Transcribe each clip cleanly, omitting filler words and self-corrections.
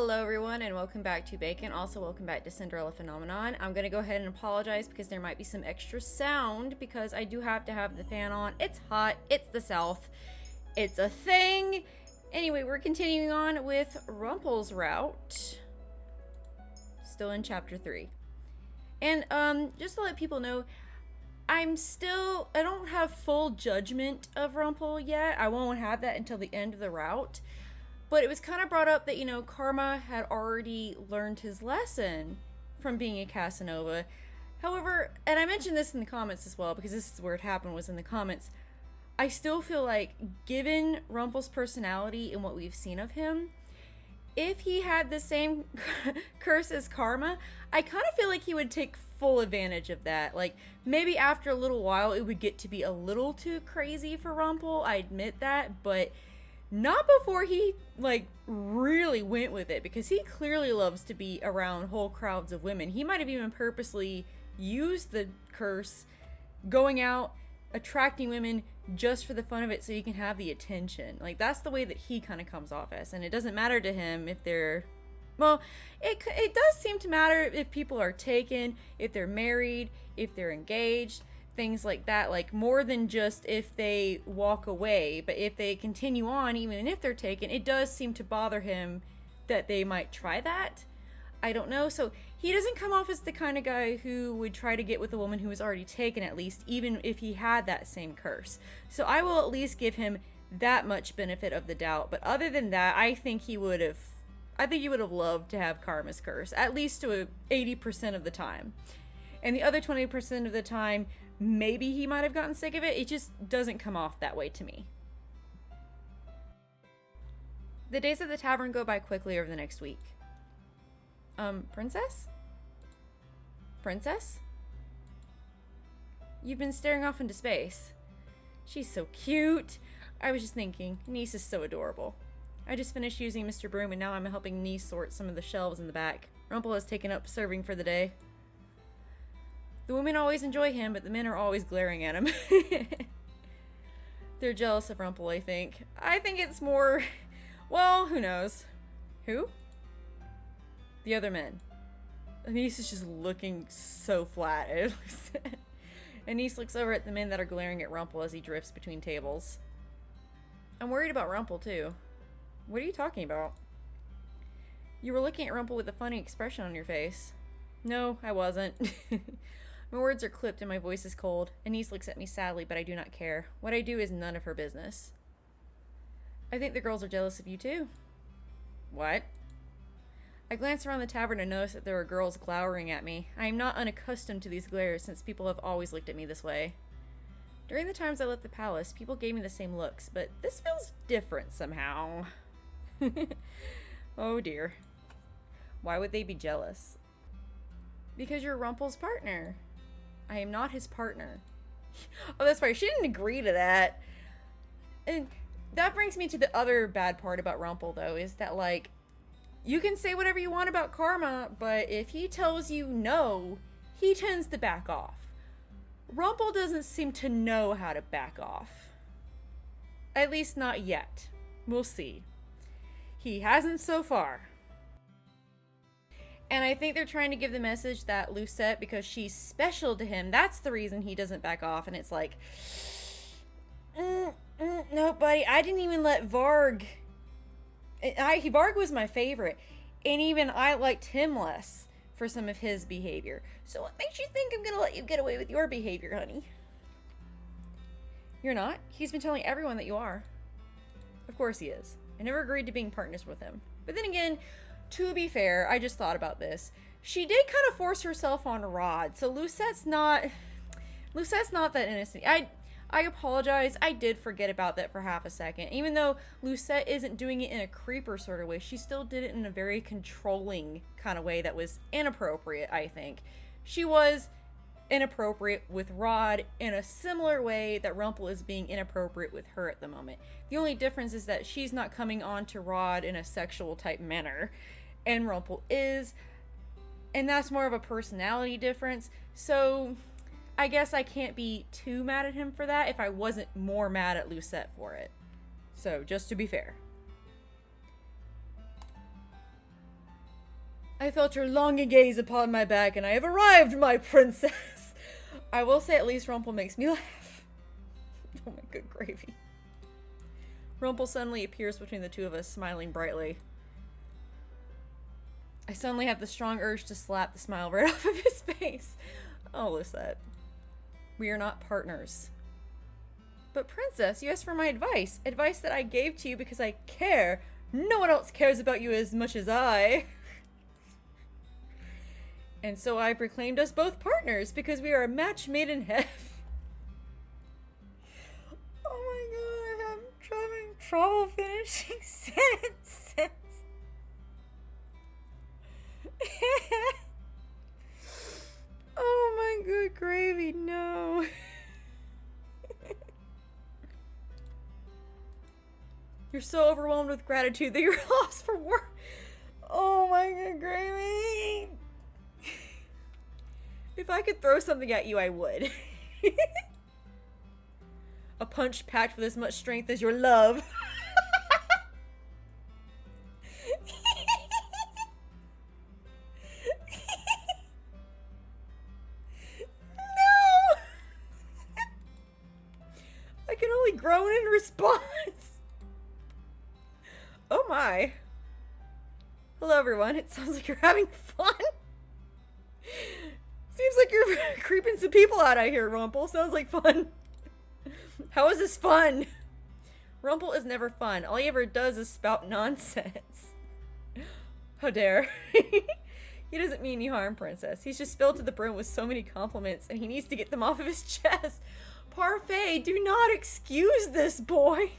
Hello everyone and welcome back to Bacon. Also welcome back to Cinderella Phenomenon. I'm going to go ahead and apologize because there might be some extra sound because I do have to have the fan on. It's hot. It's the South. It's a thing. Anyway, we're continuing on with Rumpel's route. Still in chapter 3. And just to let people know, I don't have full judgment of Rumpel yet. I won't have that until the end of the route. But it was kind of brought up that, you know, Karma had already learned his lesson from being a Casanova. However, and I mentioned this in the comments as well, because this is where it happened, was in the comments. I still feel like, given Rumpel's personality and what we've seen of him, if he had the same curse as Karma, I kind of feel like he would take full advantage of that. Like, maybe after a little while, it would get to be a little too crazy for Rumpel. I admit that, but not before he, like, really went with it, because he clearly loves to be around whole crowds of women. He might have even purposely used the curse, going out, attracting women just for the fun of it so he can have the attention. Like, that's the way that he kind of comes off as, and it doesn't matter to him if they're, well, it does seem to matter if people are taken, if they're married, if they're engaged, things like that, like more than just if they walk away. But if they continue on, even if they're taken, it does seem to bother him that they might try that. I don't know. So he doesn't come off as the kind of guy who would try to get with a woman who was already taken, at least, even if he had that same curse. So I will at least give him that much benefit of the doubt. But other than that, I think he would have loved to have Karma's curse, at least to 80% of the time. And the other 20% of the time, maybe he might have gotten sick of it. It just doesn't come off that way to me. The days at the tavern go by quickly over the next week. Princess? Princess? You've been staring off into space. She's so cute. I was just thinking, Niece is so adorable. I just finished using Mr. Broom and now I'm helping Niece sort some of the shelves in the back. Rumpel has taken up serving for the day. The women always enjoy him, but the men are always glaring at him. They're jealous of Rumpel, I think. I think it's more... Well, who knows? Who? The other men. Anise is just looking so flat. Anise looks over at the men that are glaring at Rumpel as he drifts between tables. I'm worried about Rumpel, too. What are you talking about? You were looking at Rumpel with a funny expression on your face. No, I wasn't. My words are clipped and my voice is cold. Anise looks at me sadly, but I do not care. What I do is none of her business. I think the girls are jealous of you too. What? I glanced around the tavern and noticed that there were girls glowering at me. I am not unaccustomed to these glares since people have always looked at me this way. During the times I left the palace, people gave me the same looks, but this feels different somehow. Oh dear. Why would they be jealous? Because you're Rumpel's partner. I am not his partner. Oh, that's right. She didn't agree to that. And that brings me to the other bad part about Rumpel, though, is that, like, you can say whatever you want about Karma, but if he tells you no, he tends to back off. Rumpel doesn't seem to know how to back off. At least not yet. We'll see. He hasn't so far. And I think they're trying to give the message that Lucette, because she's special to him, that's the reason he doesn't back off. And it's like, no, buddy, I didn't even let Varg. Varg was my favorite. And even I liked him less for some of his behavior. So what makes you think I'm going to let you get away with your behavior, honey? You're not. He's been telling everyone that you are. Of course he is. I never agreed to being partners with him. But then again, to be fair, I just thought about this. She did kind of force herself on Rod, so Lucette's not that innocent. I apologize. I did forget about that for half a second. Even though Lucette isn't doing it in a creeper sort of way, she still did it in a very controlling kind of way that was inappropriate, I think. She was inappropriate with Rod in a similar way that Rumpel is being inappropriate with her at the moment. The only difference is that she's not coming on to Rod in a sexual type manner, and Rumpel is, and that's more of a personality difference. So I guess I can't be too mad at him for that if I wasn't more mad at Lucette for it. So just to be fair. I felt your longing gaze upon my back, and I have arrived, my princess. I will say at least Rumpel makes me laugh. Oh my good gravy. Rumpel suddenly appears between the two of us, smiling brightly. I suddenly have the strong urge to slap the smile right off of his face. Oh, Lucette. We are not partners. But princess, you asked for my advice. Advice that I gave to you because I care. No one else cares about you as much as I. And so I proclaimed us both partners because we are a match made in heaven. Oh my god, I'm having trouble finishing sentences. Oh my good gravy, no. You're so overwhelmed with gratitude that you're lost for words. Oh my good gravy. If I could throw something at you, I would. A punch packed with as much strength as your love. No! I can only groan in response. Oh my. Hello everyone, it sounds like you're having fun. Seems like you're creeping some people out here, Rumpel. Sounds like fun. How is this fun? Rumpel is never fun. All he ever does is spout nonsense. How dare. He doesn't mean you harm, princess. He's just filled to the brim with so many compliments, and he needs to get them off of his chest. Parfait, do not excuse this boy.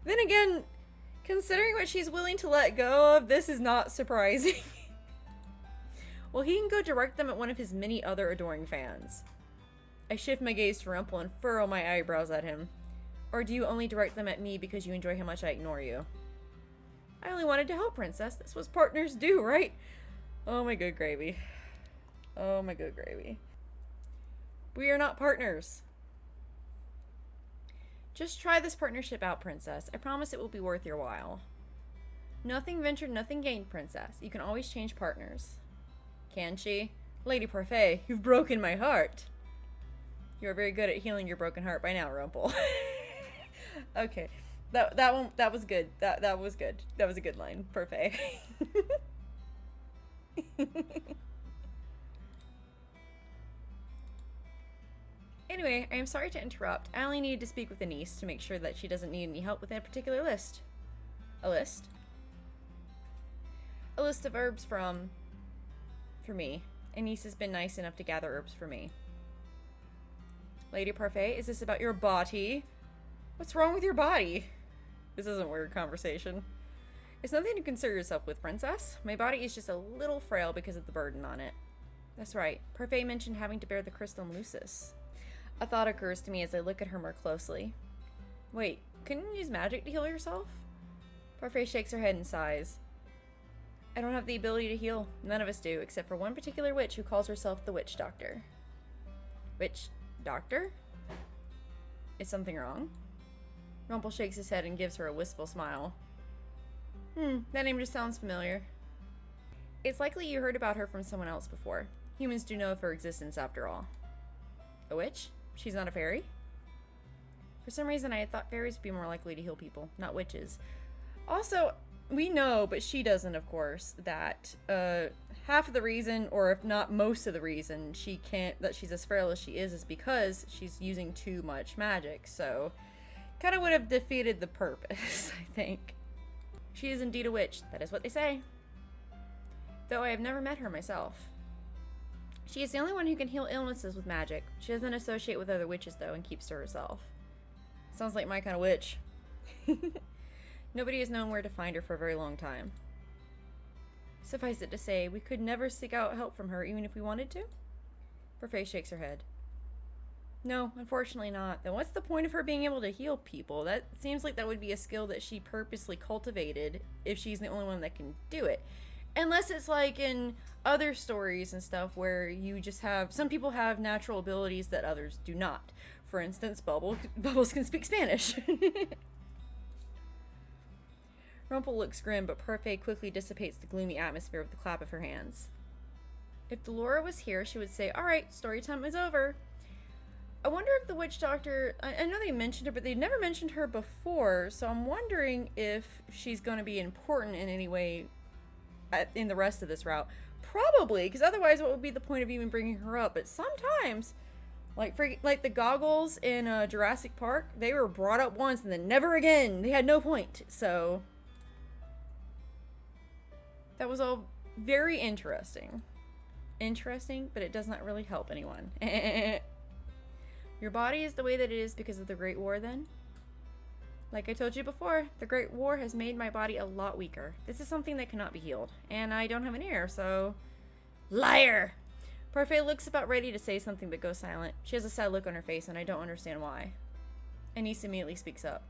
Then again, considering what she's willing to let go of, this is not surprising. Well, he can go direct them at one of his many other adoring fans. I shift my gaze to Rumpel and furrow my eyebrows at him. Or do you only direct them at me because you enjoy how much I ignore you? I only wanted to help, princess. That's what partners do, right? Oh my good gravy. Oh my good gravy. We are not partners. Just try this partnership out, princess. I promise it will be worth your while. Nothing ventured, nothing gained, princess. You can always change partners. Can she? Lady Parfait, you've broken my heart. You are very good at healing your broken heart by now, Rumpel. Okay. That was good. That was good. That was a good line. Parfait. Anyway, I am sorry to interrupt. I only needed to speak with Anise to make sure that she doesn't need any help with a particular list. A list? A list of herbs for me. Anise has been nice enough to gather herbs for me. Lady Parfait, is this about your body? What's wrong with your body? This isn't weird conversation. It's nothing to concern yourself with, princess. My body is just a little frail because of the burden on it. That's right. Parfait mentioned having to bear the crystal Lucis. A thought occurs to me as I look at her more closely. Wait, couldn't you use magic to heal yourself? Parfait shakes her head and sighs. I don't have the ability to heal. None of us do, except for one particular witch who calls herself the Witch Doctor. Witch Doctor? Is something wrong? Rumpel shakes his head and gives her a wistful smile. That name just sounds familiar. It's likely you heard about her from someone else before. Humans do know of her existence after all. A witch? She's not a fairy? For some reason I had thought fairies would be more likely to heal people, not witches. Also, we know, but she doesn't, of course, that half of the reason, or if not most of the reason, that she's as frail as she is because she's using too much magic, so kind of would have defeated the purpose, I think. She is indeed a witch, that is what they say. Though I have never met her myself. She is the only one who can heal illnesses with magic. She doesn't associate with other witches, though, and keeps to herself. Sounds like my kind of witch. Nobody has known where to find her for a very long time. Suffice it to say, we could never seek out help from her, even if we wanted to? Parfait shakes her head. No, unfortunately not. Then what's the point of her being able to heal people? That seems like that would be a skill that she purposely cultivated if she's the only one that can do it. Unless it's like in other stories and stuff where you just have... Some people have natural abilities that others do not. For instance, Bubbles can speak Spanish. Rumpel looks grim, but Parfait quickly dissipates the gloomy atmosphere with the clap of her hands. If Delora was here, she would say, "Alright, story time is over." I wonder if the witch doctor, I know they mentioned her, but they never mentioned her before, so I'm wondering if she's going to be important in any way in the rest of this route. Probably, because otherwise what would be the point of even bringing her up? But sometimes, like the goggles in Jurassic Park, they were brought up once and then never again. They had no point, so that was all very interesting. Interesting, but it does not really help anyone. Your body is the way that it is because of the Great War, then? Like I told you before, the Great War has made my body a lot weaker. This is something that cannot be healed. And I don't have an ear, so... Liar! Parfait looks about ready to say something but goes silent. She has a sad look on her face, and I don't understand why. Anise immediately speaks up.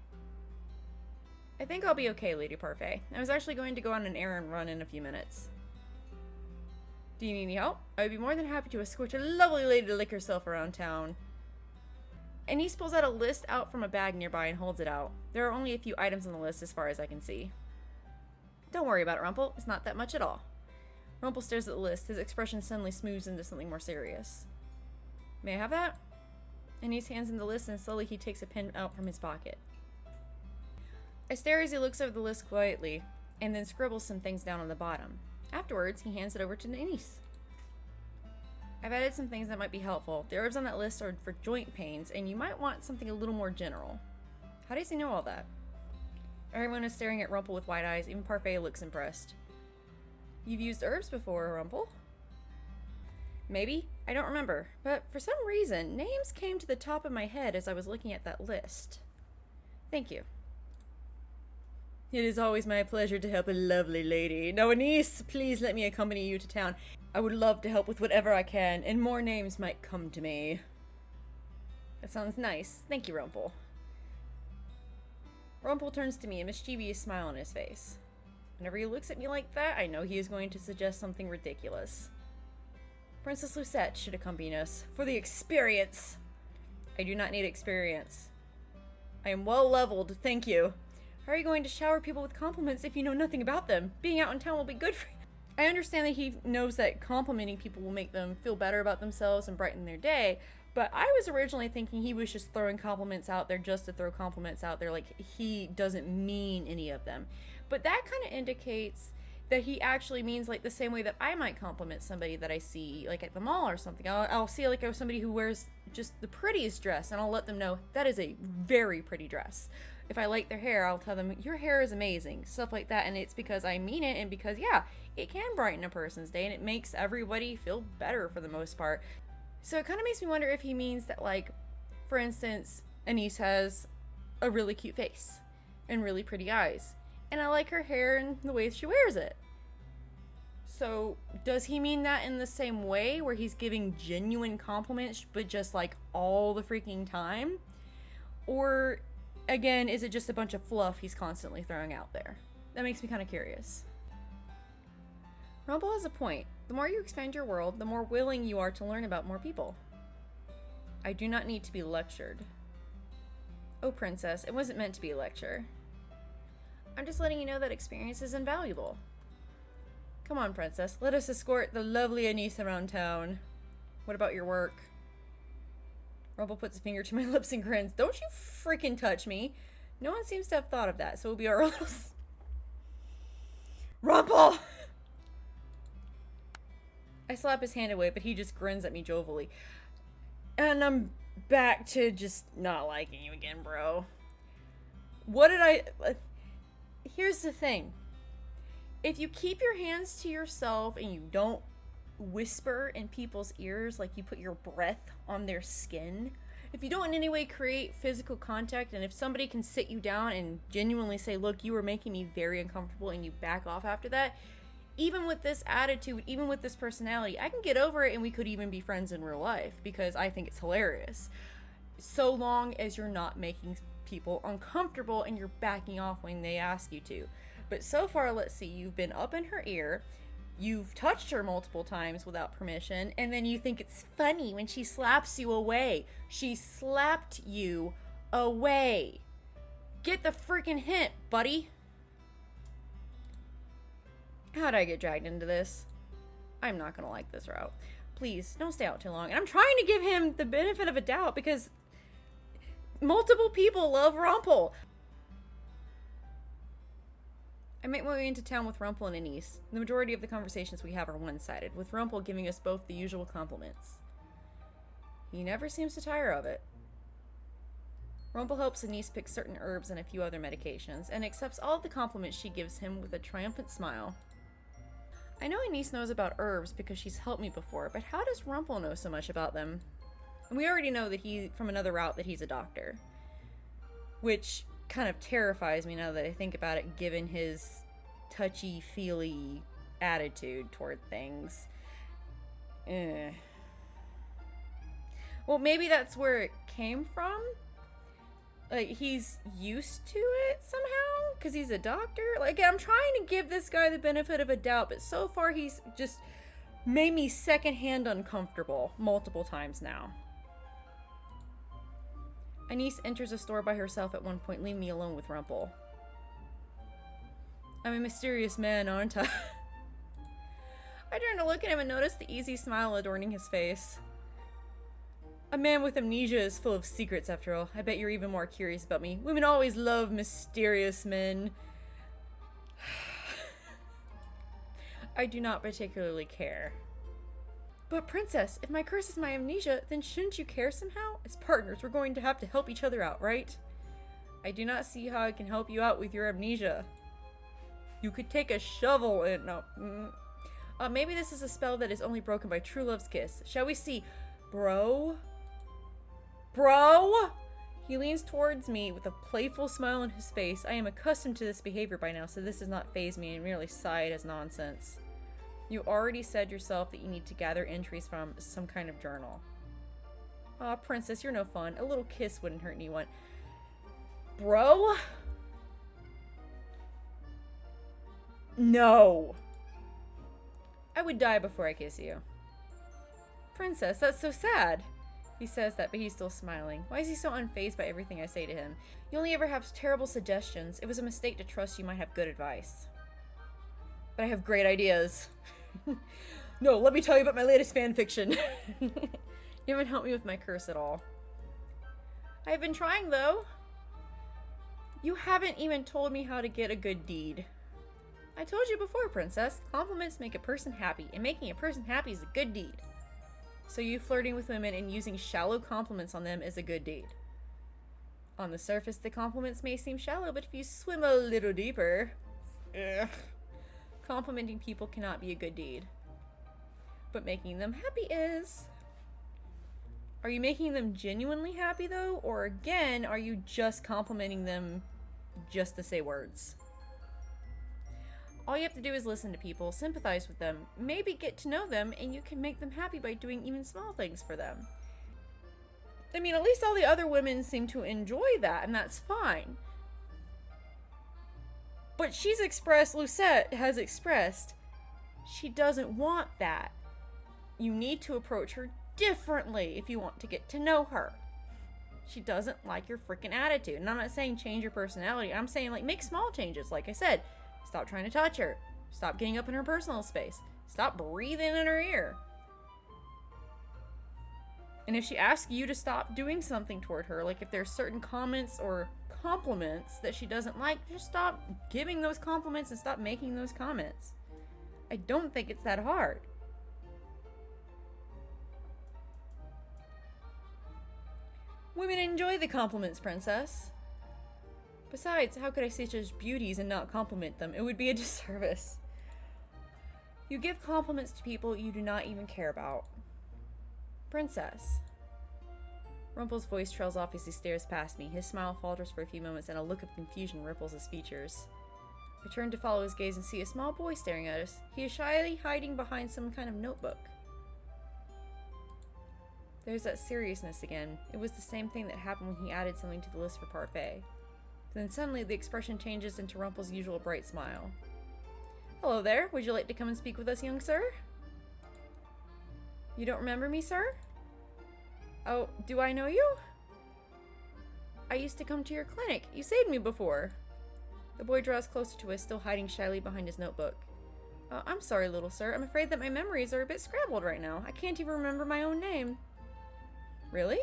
I think I'll be okay, Lady Parfait. I was actually going to go on an errand run in a few minutes. Do you need any help? I would be more than happy to escort a lovely lady to lick herself around town. Anise pulls out a list out from a bag nearby and holds it out. There are only a few items on the list as far as I can see. Don't worry about it, Rumpel. It's not that much at all. Rumpel stares at the list. His expression suddenly smooths into something more serious. May I have that? Anise hands him the list and slowly he takes a pen out from his pocket. I stare as he looks over the list quietly and then scribbles some things down on the bottom. Afterwards, he hands it over to Anise. I've added some things that might be helpful. The herbs on that list are for joint pains, and you might want something a little more general. How does he know all that? Everyone is staring at Rumpel with wide eyes. Even Parfait looks impressed. You've used herbs before, Rumpel? Maybe. I don't remember. But for some reason, names came to the top of my head as I was looking at that list. Thank you. It is always my pleasure to help a lovely lady. Now, Anise, please let me accompany you to town. I would love to help with whatever I can, and more names might come to me. That sounds nice. Thank you, Rumpel. Rumpel turns to me, a mischievous smile on his face. Whenever he looks at me like that, I know he is going to suggest something ridiculous. Princess Lucette should accompany us for the experience. I do not need experience. I am well leveled, thank you. How are you going to shower people with compliments if you know nothing about them? Being out in town will be good for you. I understand that he knows that complimenting people will make them feel better about themselves and brighten their day, but I was originally thinking he was just throwing compliments out there just to throw compliments out there, like he doesn't mean any of them. But that kind of indicates that he actually means like the same way that I might compliment somebody that I see like at the mall or something. I'll see like somebody who wears just the prettiest dress and I'll let them know that is a very pretty dress. If I like their hair, I'll tell them, your hair is amazing, stuff like that. And it's because I mean it and because, yeah, it can brighten a person's day and it makes everybody feel better for the most part. So it kind of makes me wonder if he means that, like, for instance, Anise has a really cute face and really pretty eyes. And I like her hair and the way she wears it. So does he mean that in the same way where he's giving genuine compliments but just like all the freaking time? Or again, is it just a bunch of fluff he's constantly throwing out there? That makes me kind of curious. Rumpel has a point. The more you expand your world, the more willing you are to learn about more people. I do not need to be lectured. Oh, princess, it wasn't meant to be a lecture. I'm just letting you know that experience is invaluable. Come on, princess, let us escort the lovely Anise around town. What about your work? Rumpel puts a finger to my lips and grins. Don't you freaking touch me. No one seems to have thought of that, so it'll be our little... Rumpel! I slap his hand away, but he just grins at me jovially. And I'm back to just not liking you again, bro. What did I... Here's the thing. If you keep your hands to yourself and you don't whisper in people's ears like you put your breath on their skin, if you don't in any way create physical contact, and if somebody can sit you down and genuinely say, look, you were making me very uncomfortable, and you back off after that, even with this attitude, even with this personality, I can get over it and we could even be friends in real life because I think it's hilarious. So long as you're not making people uncomfortable and you're backing off when they ask you to. But so far, let's see, you've been up in her ear, you've touched her multiple times without permission, and then you think it's funny when she slaps you away. She slapped you away. Get the freaking hint, buddy. How'd I get dragged into this? I'm not gonna like this route. Please, don't stay out too long. And I'm trying to give him the benefit of a doubt because multiple people love Rumpel. I make my way into town with Rumpel and Anise. The majority of the conversations we have are one-sided, with Rumpel giving us both the usual compliments. He never seems to tire of it. Rumpel helps Anise pick certain herbs and a few other medications, and accepts all of the compliments she gives him with a triumphant smile. I know Anise knows about herbs because she's helped me before, but how does Rumpel know so much about them? And we already know that from another route, that he's a doctor. Which kind of terrifies me now that I think about it, given his touchy-feely attitude toward things. Well, maybe that's where it came from? Like, he's used to it somehow? Because he's a doctor? Like, I'm trying to give this guy the benefit of a doubt, but so far he's just made me secondhand uncomfortable multiple times now. Anise enters a store by herself at one point, leaving me alone with Rumpel. I'm a mysterious man, aren't I? I turn to look at him and notice the easy smile adorning his face. A man with amnesia is full of secrets, after all. I bet you're even more curious about me. Women always love mysterious men. I do not particularly care. But princess, if my curse is my amnesia, then shouldn't you care somehow? As partners, we're going to have to help each other out, right? I do not see how I can help you out with your amnesia. You could take a shovel and... no. Maybe this is a spell that is only broken by true love's kiss. Shall we see? Bro? Bro? He leans towards me with a playful smile on his face. I am accustomed to this behavior by now, so this does not faze me and merely sigh as nonsense. You already said yourself that you need to gather entries from some kind of journal. Aw, princess, you're no fun. A little kiss wouldn't hurt anyone. Bro? No. I would die before I kiss you. Princess, that's so sad. He says that, but he's still smiling. Why is he so unfazed by everything I say to him? You only ever have terrible suggestions. It was a mistake to trust you might have good advice. But I have great ideas. No, let me tell you about my latest fanfiction. You haven't helped me with my curse at all. I've been trying, though. You haven't even told me how to get a good deed. I told you before, princess. Compliments make a person happy, and making a person happy is a good deed. So you flirting with women and using shallow compliments on them is a good deed. On the surface, the compliments may seem shallow, but if you swim a little deeper... Ugh. Complimenting people cannot be a good deed. But making them happy is. Are you making them genuinely happy, though? Or again, are you just complimenting them just to say words? All you have to do is listen to people, sympathize with them, maybe get to know them, and you can make them happy by doing even small things for them. I mean, at least all the other women seem to enjoy that, and that's fine. But Lucette has expressed, she doesn't want that. You need to approach her differently if you want to get to know her. She doesn't like your freaking attitude. And I'm not saying change your personality. I'm saying, like, make small changes. Like I said, stop trying to touch her. Stop getting up in her personal space. Stop breathing in her ear. And if she asks you to stop doing something toward her, like if there's certain comments or compliments that she doesn't like, just stop giving those compliments and stop making those comments. I don't think it's that hard. Women enjoy the compliments, princess. Besides, how could I see such beauties and not compliment them? It would be a disservice. You give compliments to people you do not even care about. Princess. Rumpel's voice trails off as he stares past me. His smile falters for a few moments and a look of confusion ripples his features. I turn to follow his gaze and see a small boy staring at us. He is shyly hiding behind some kind of notebook. There's that seriousness again. It was the same thing that happened when he added something to the list for Parfait. Then suddenly the expression changes into Rumpel's usual bright smile. Hello there. Would you like to come and speak with us, young sir? You don't remember me, sir? Oh, do I know you? I used to come to your clinic. You saved me before. The boy draws closer to us, still hiding shyly behind his notebook. I'm sorry, little sir. I'm afraid that my memories are a bit scrambled right now. I can't even remember my own name. Really?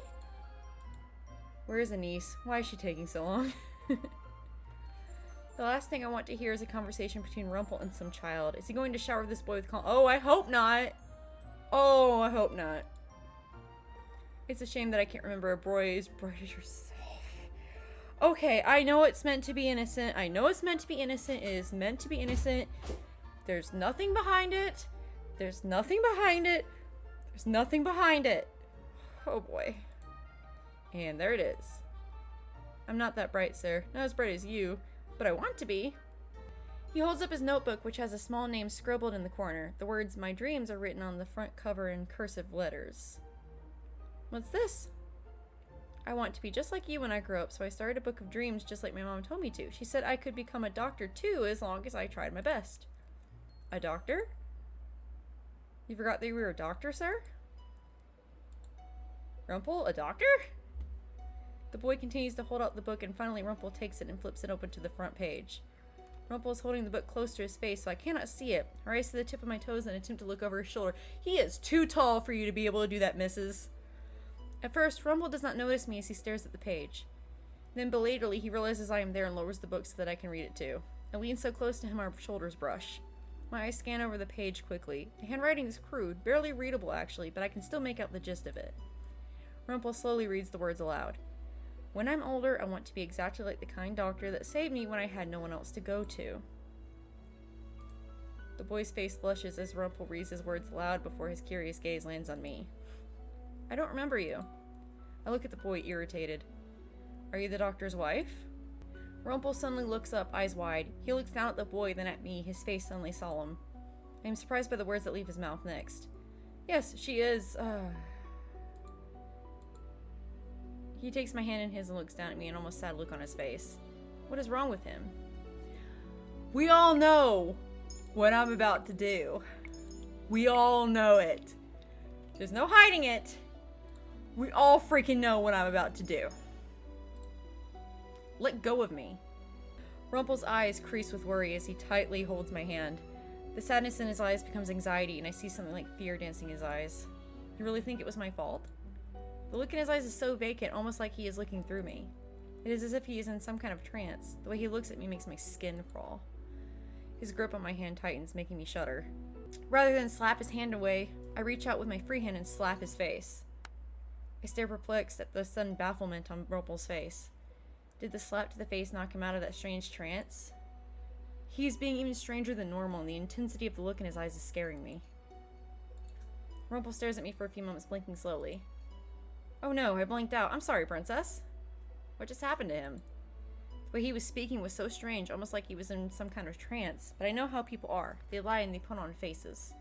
Where is Anise? Why is she taking so long? The last thing I want to hear is a conversation between Rumpel and some child. Is he going to shower this boy with Oh, I hope not. Oh, I hope not. It's a shame that I can't remember a boy as bright as yourself. Okay, I know it's meant to be innocent. I know it's meant to be innocent. It is meant to be innocent. There's nothing behind it. There's nothing behind it. There's nothing behind it. Oh boy. And there it is. I'm not that bright, sir. Not as bright as you, but I want to be. He holds up his notebook, which has a small name scribbled in the corner. The words, "My dreams," are written on the front cover in cursive letters. What's this? I want to be just like you when I grow up, so I started a book of dreams just like my mom told me to. She said I could become a doctor too, as long as I tried my best. A doctor? You forgot that you were a doctor, sir? Rumpel, a doctor? The boy continues to hold out the book, and finally Rumpel takes it and flips it open to the front page. Rumpel is holding the book close to his face, so I cannot see it. I raise to the tip of my toes and attempt to look over his shoulder. He is too tall for you to be able to do that, missus. At first, Rumpel does not notice me as he stares at the page. Then, belatedly, he realizes I am there and lowers the book so that I can read it too. I lean so close to him our shoulders brush. My eyes scan over the page quickly. The handwriting is crude, barely readable actually, but I can still make out the gist of it. Rumpel slowly reads the words aloud. When I'm older, I want to be exactly like the kind doctor that saved me when I had no one else to go to. The boy's face flushes as Rumpel reads his words aloud before his curious gaze lands on me. I don't remember you. I look at the boy, irritated. Are you the doctor's wife? Rumpel suddenly looks up, eyes wide. He looks down at the boy, then at me, his face suddenly solemn. I am surprised by the words that leave his mouth next. Yes, she is, He takes my hand in his and looks down at me, an almost sad look on his face. What is wrong with him? We all know what I'm about to do. We all know it. There's no hiding it. We all freaking know what I'm about to do. Let go of me. Rumpel's eyes crease with worry as he tightly holds my hand. The sadness in his eyes becomes anxiety, and I see something like fear dancing in his eyes. You really think it was my fault? The look in his eyes is so vacant, almost like he is looking through me. It is as if he is in some kind of trance. The way he looks at me makes my skin crawl. His grip on my hand tightens, making me shudder. Rather than slap his hand away, I reach out with my free hand and slap his face. I stare perplexed at the sudden bafflement on Rumpel's face. Did the slap to the face knock him out of that strange trance? He is being even stranger than normal, and the intensity of the look in his eyes is scaring me. Rumpel stares at me for a few moments, blinking slowly. Oh no, I blinked out. I'm sorry, princess. What just happened to him? The way he was speaking was so strange, almost like he was in some kind of trance. But I know how people are. They lie and they put on faces.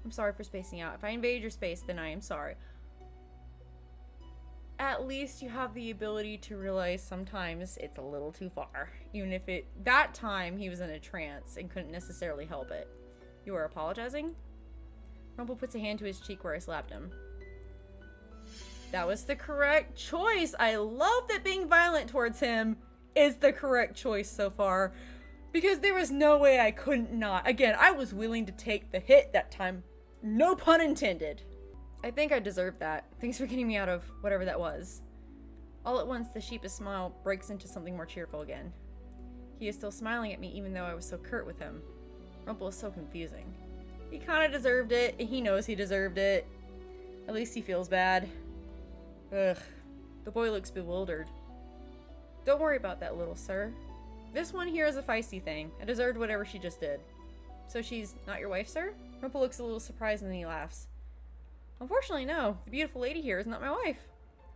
I'm sorry for spacing out. If I invaded your space, then I am sorry. At least you have the ability to realize sometimes it's a little too far. Even if that time he was in a trance and couldn't necessarily help it. You are apologizing? Rumpel puts a hand to his cheek where I slapped him. That was the correct choice. I love that being violent towards him is the correct choice so far. Because there was no way I couldn't not. Again, I was willing to take the hit that time. No pun intended. I think I deserved that. Thanks for getting me out of whatever that was. All at once, the sheepish smile breaks into something more cheerful again. He is still smiling at me even though I was so curt with him. Rumpel is so confusing. He kind of deserved it, and he knows he deserved it. At least he feels bad. Ugh. The boy looks bewildered. Don't worry about that, little sir. This one here is a feisty thing. I deserved whatever she just did. So she's not your wife, sir? Rumpel looks a little surprised and then he laughs. Unfortunately, no. The beautiful lady here is not my wife.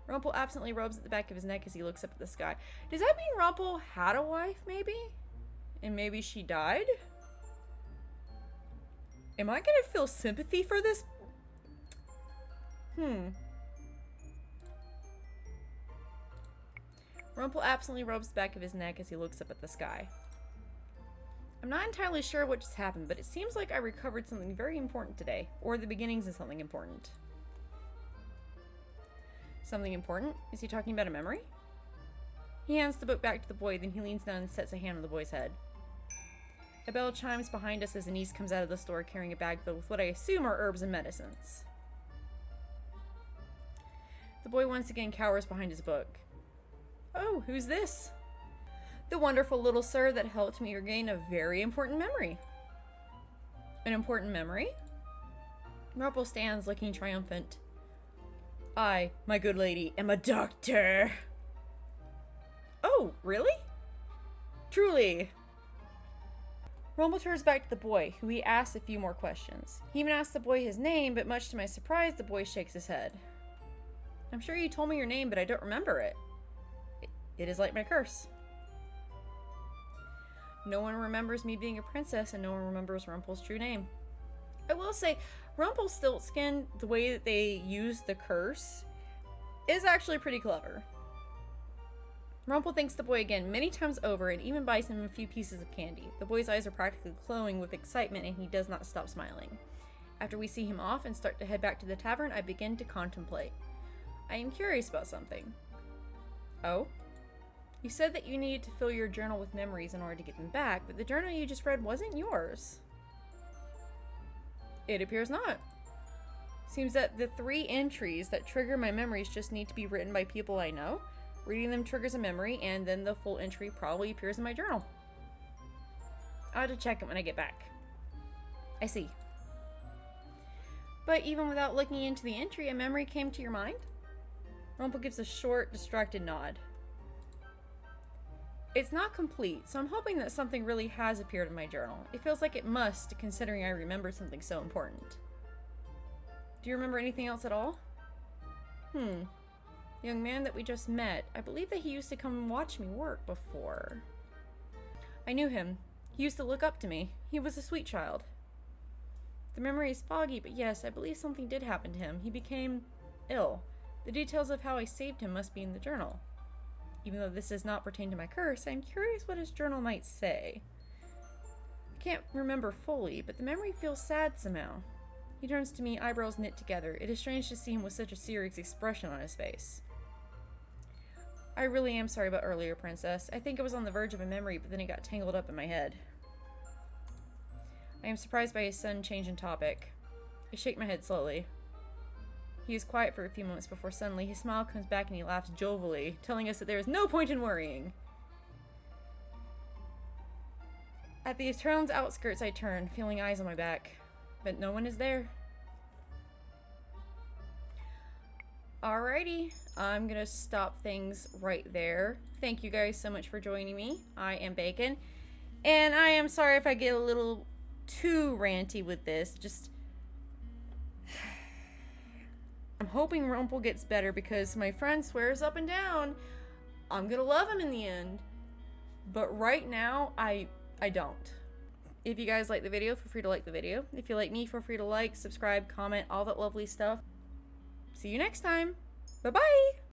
Rumpel absently rubs at the back of his neck as he looks up at the sky. Does that mean Rumpel had a wife, maybe? And maybe she died? Am I gonna feel sympathy for this? Rumpel absently rubs the back of his neck as he looks up at the sky. I'm not entirely sure what just happened, but it seems like I recovered something very important today. Or the beginnings of something important. Something important? Is he talking about a memory? He hands the book back to the boy, then he leans down and sets a hand on the boy's head. A bell chimes behind us as a niece comes out of the store carrying a bag filled with what I assume are herbs and medicines. The boy once again cowers behind his book. Oh, who's this? The wonderful little sir that helped me regain a very important memory. An important memory? Rumpel stands looking triumphant. I, my good lady, am a doctor. Oh, really? Truly. Rumpel turns back to the boy, who he asks a few more questions. He even asks the boy his name, but much to my surprise, the boy shakes his head. I'm sure you told me your name, but I don't remember it. It is like my curse. No one remembers me being a princess, and no one remembers Rumpel's true name. I will say, Rumpelstiltskin, the way that they use the curse, is actually pretty clever. Rumpel thanks the boy again many times over and even buys him a few pieces of candy. The boy's eyes are practically glowing with excitement and he does not stop smiling. After we see him off and start to head back to the tavern, I begin to contemplate. I am curious about something. Oh? You said that you needed to fill your journal with memories in order to get them back, but the journal you just read wasn't yours. It appears not. Seems that the 3 entries that trigger my memories just need to be written by people I know. Reading them triggers a memory, and then the full entry probably appears in my journal. I'll have to check it when I get back. I see. But even without looking into the entry, a memory came to your mind? Rumpel gives a short, distracted nod. It's not complete, so I'm hoping that something really has appeared in my journal. It feels like it must, considering I remembered something so important. Do you remember anything else at all? The young man that we just met, I believe that he used to come and watch me work before. I knew him. He used to look up to me. He was a sweet child. The memory is foggy, but yes, I believe something did happen to him. He became ill. The details of how I saved him must be in the journal. Even though this does not pertain to my curse, I'm curious what his journal might say. I can't remember fully, but the memory feels sad somehow. He turns to me, eyebrows knit together. It is strange to see him with such a serious expression on his face. I really am sorry about earlier, Princess. I think I was on the verge of a memory, but then it got tangled up in my head. I am surprised by his sudden change in topic. I shake my head slowly. He is quiet for a few moments before suddenly his smile comes back and he laughs jovially, telling us that there is no point in worrying. At the town's outskirts I turn, feeling eyes on my back, but no one is there. Alrighty, I'm gonna stop things right there. Thank you guys so much for joining me. I am Bacon, and I am sorry if I get a little too ranty with this. I'm hoping Rumpel gets better because my friend swears up and down I'm gonna love him in the end. But right now, I don't. If you guys like the video, feel free to like the video. If you like me, feel free to like, subscribe, comment, all that lovely stuff. See you next time. Bye-bye!